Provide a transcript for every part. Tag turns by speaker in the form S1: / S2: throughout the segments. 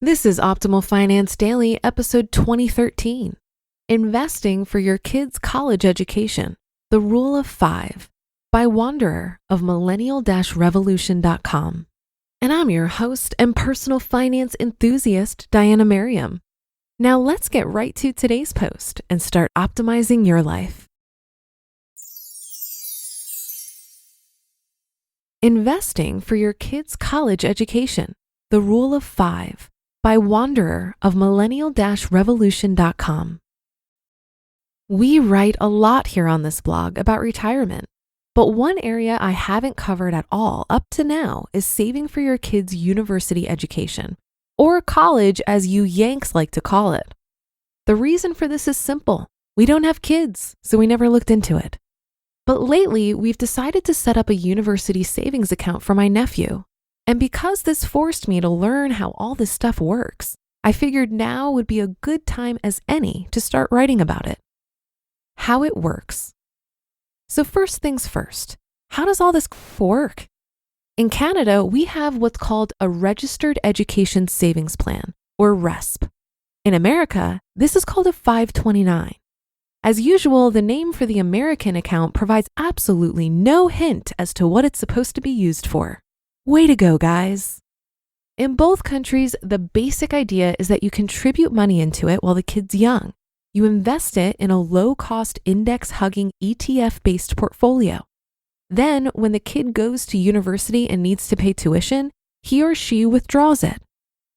S1: This is Optimal Finance Daily, episode 2013. Investing for your kids' college education, the Rule of Five, by Wanderer of Millennial-Revolution.com. And I'm your host and personal finance enthusiast, Diana Merriam. Now let's get right to today's post and start optimizing your life. Investing for your kids' college education, the Rule of Five, by Wanderer of Millennial-Revolution.com. We write a lot here on this blog about retirement, but one area I haven't covered at all up to now is saving for your kids' university education, or college as you Yanks like to call it. The reason for this is simple. We don't have kids, so we never looked into it. But lately, we've decided to set up a university savings account for my nephew. And because this forced me to learn how all this stuff works, I figured now would be a good time as any to start writing about it. How it works. So first things first, how does all this work? In Canada, we have what's called a Registered Education Savings Plan, or RESP. In America, this is called a 529. As usual, the name for the American account provides absolutely no hint as to what it's supposed to be used for. Way to go, guys. In both countries, the basic idea is that you contribute money into it while the kid's young. You invest it in a low-cost index-hugging ETF-based portfolio. Then, when the kid goes to university and needs to pay tuition, he or she withdraws it.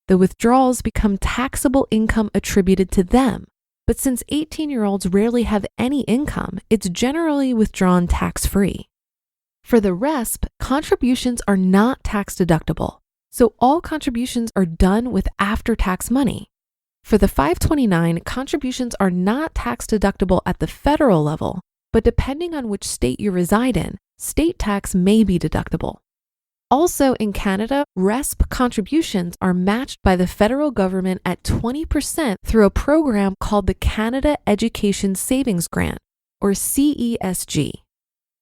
S1: The withdrawals become taxable income attributed to them. But since 18-year-olds rarely have any income, it's generally withdrawn tax-free. For the RESP, contributions are not tax deductible, so all contributions are done with after-tax money. For the 529, contributions are not tax deductible at the federal level, but depending on which state you reside in, state tax may be deductible. Also in Canada, RESP contributions are matched by the federal government at 20% through a program called the Canada Education Savings Grant, or CESG.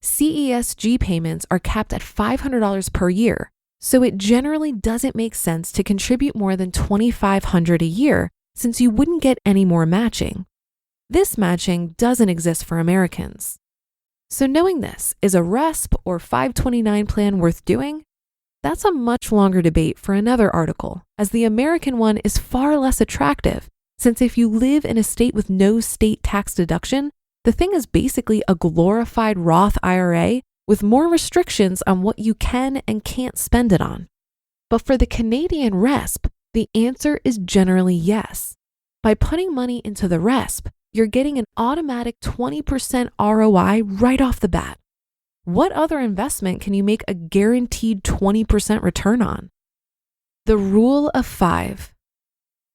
S1: CESG payments are capped at $500 per year, so it generally doesn't make sense to contribute more than $2,500 a year since you wouldn't get any more matching. This matching doesn't exist for Americans. So knowing this, is a RESP or 529 plan worth doing? That's a much longer debate for another article, as the American one is far less attractive, since if you live in a state with no state tax deduction, the thing is basically a glorified Roth IRA with more restrictions on what you can and can't spend it on. But for the Canadian RESP, the answer is generally yes. By putting money into the RESP, you're getting an automatic 20% ROI right off the bat. What other investment can you make a guaranteed 20% return on? The Rule of Five.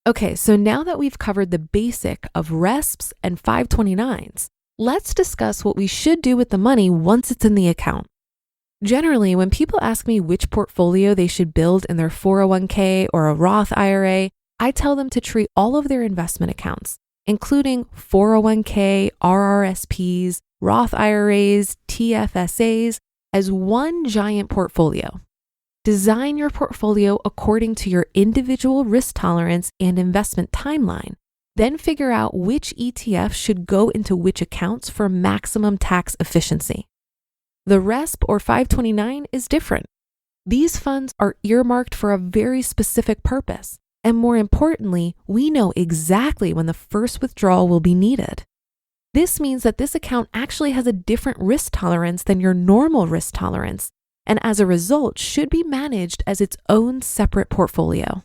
S1: Okay, so now that we've covered the basic of RESPs and 529s, let's discuss what we should do with the money once it's in the account. Generally, when people ask me which portfolio they should build in their 401k or a Roth IRA, I tell them to treat all of their investment accounts, including 401k, RRSPs, Roth IRAs, TFSAs, as one giant portfolio. Design your portfolio according to your individual risk tolerance and investment timeline. Then figure out which ETF should go into which accounts for maximum tax efficiency. The RESP or 529 is different. These funds are earmarked for a very specific purpose, and more importantly, we know exactly when the first withdrawal will be needed. This means that this account actually has a different risk tolerance than your normal risk tolerance, and as a result should be managed as its own separate portfolio.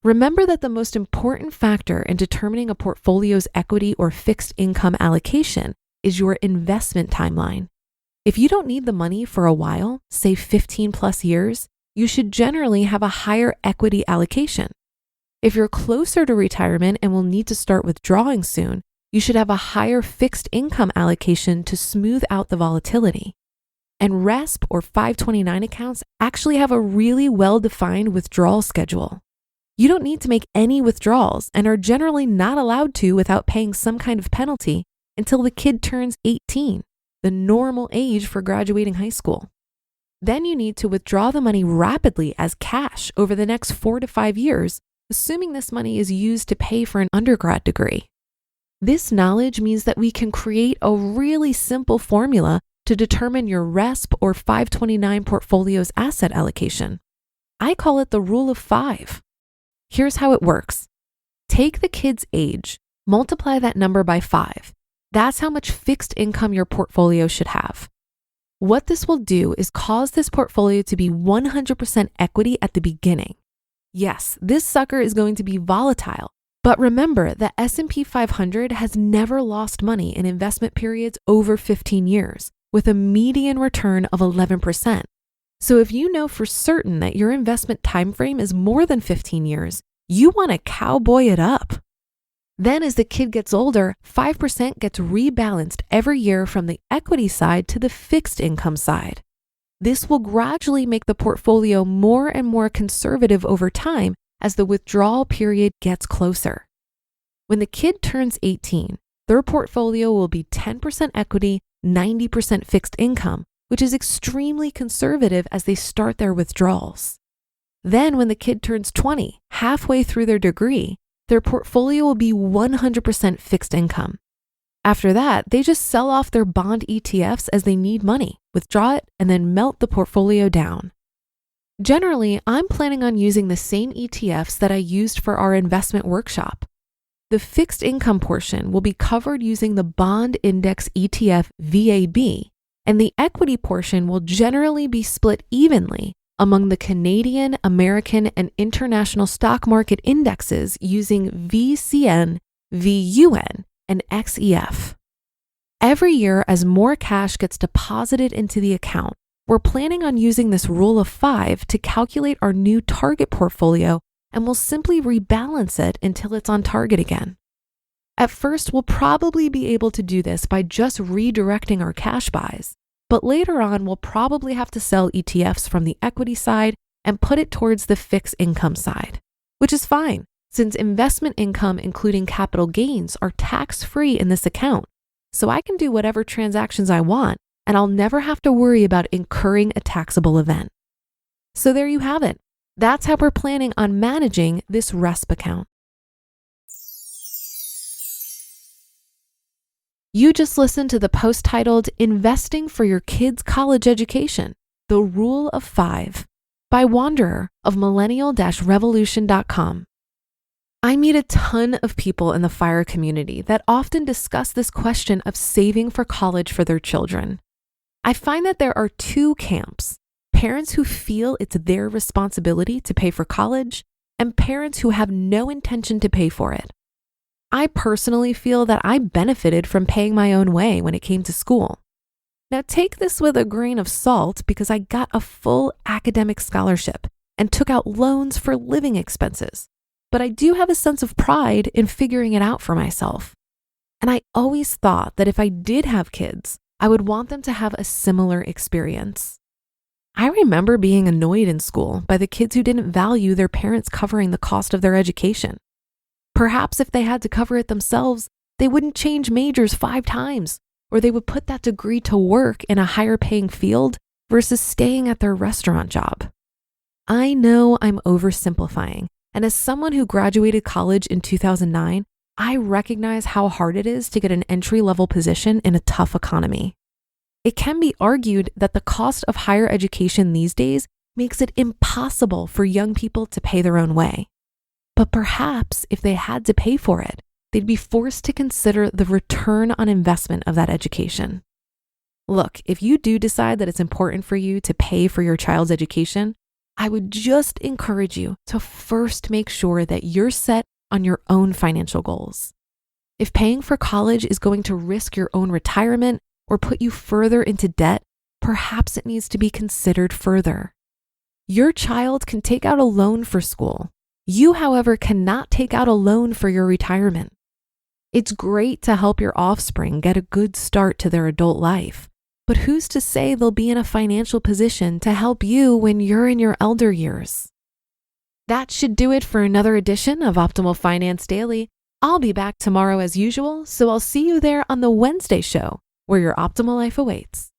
S1: Remember that the most important factor in determining a portfolio's equity or fixed income allocation is your investment timeline. If you don't need the money for a while, say 15 plus years, you should generally have a higher equity allocation. If you're closer to retirement and will need to start withdrawing soon, you should have a higher fixed income allocation to smooth out the volatility. And RESP or 529 accounts actually have a really well-defined withdrawal schedule. You don't need to make any withdrawals and are generally not allowed to without paying some kind of penalty until the kid turns 18, the normal age for graduating high school. Then you need to withdraw the money rapidly as cash over the next 4 to 5 years assuming this money is used to pay for an undergrad degree. This knowledge means that we can create a really simple formula to determine your RESP or 529 portfolio's asset allocation. I call it the rule of 5. Here's how it works. Take the kid's age, multiply that number by 5. That's how much fixed income your portfolio should have. What this will do is cause this portfolio to be 100% equity at the beginning. Yes, this sucker is going to be volatile, but remember that S&P 500 has never lost money in investment periods over 15 years, with a median return of 11%. So if you know for certain that your investment timeframe is more than 15 years, you want to cowboy it up. Then as the kid gets older, 5% gets rebalanced every year from the equity side to the fixed income side. This will gradually make the portfolio more and more conservative over time as the withdrawal period gets closer. When the kid turns 18, their portfolio will be 10% equity, 90% fixed income, which is extremely conservative as they start their withdrawals. Then when the kid turns 20, halfway through their degree, their portfolio will be 100% fixed income. After that, they just sell off their bond ETFs as they need money, withdraw it, and then melt the portfolio down. Generally, I'm planning on using the same ETFs that I used for our investment workshop. The fixed income portion will be covered using the bond index ETF VAB, and the equity portion will generally be split evenly among the Canadian, American, and international stock market indexes using VCN, VUN, and XEF. Every year, as more cash gets deposited into the account, we're planning on using this rule of 5 to calculate our new target portfolio, and we'll simply rebalance it until it's on target again. At first, we'll probably be able to do this by just redirecting our cash buys, but later on, we'll probably have to sell ETFs from the equity side and put it towards the fixed income side, which is fine since investment income, including capital gains, are tax-free in this account. So I can do whatever transactions I want, and I'll never have to worry about incurring a taxable event. So there you have it. That's how we're planning on managing this RESP account. You just listened to the post titled Investing for Your Kids' College Education, The Rule of 5 by Wanderer of millennial-revolution.com. I meet a ton of people in the FIRE community that often discuss this question of saving for college for their children. I find that there are two camps: parents who feel it's their responsibility to pay for college, and parents who have no intention to pay for it. I personally feel that I benefited from paying my own way when it came to school. Now take this with a grain of salt because I got a full academic scholarship and took out loans for living expenses. But I do have a sense of pride in figuring it out for myself. And I always thought that if I did have kids, I would want them to have a similar experience. I remember being annoyed in school by the kids who didn't value their parents covering the cost of their education. Perhaps if they had to cover it themselves, they wouldn't change majors 5 times, or they would put that degree to work in a higher paying field versus staying at their restaurant job. I know I'm oversimplifying, and as someone who graduated college in 2009, I recognize how hard it is to get an entry-level position in a tough economy. It can be argued that the cost of higher education these days makes it impossible for young people to pay their own way. But perhaps if they had to pay for it, they'd be forced to consider the return on investment of that education. Look, if you do decide that it's important for you to pay for your child's education, I would just encourage you to first make sure that you're set on your own financial goals. If paying for college is going to risk your own retirement or put you further into debt, perhaps it needs to be considered further. Your child can take out a loan for school. You, however, cannot take out a loan for your retirement. It's great to help your offspring get a good start to their adult life, but who's to say they'll be in a financial position to help you when you're in your elder years? That should do it for another edition of Optimal Finance Daily. I'll be back tomorrow as usual, so I'll see you there on the Wednesday show, where your optimal life awaits.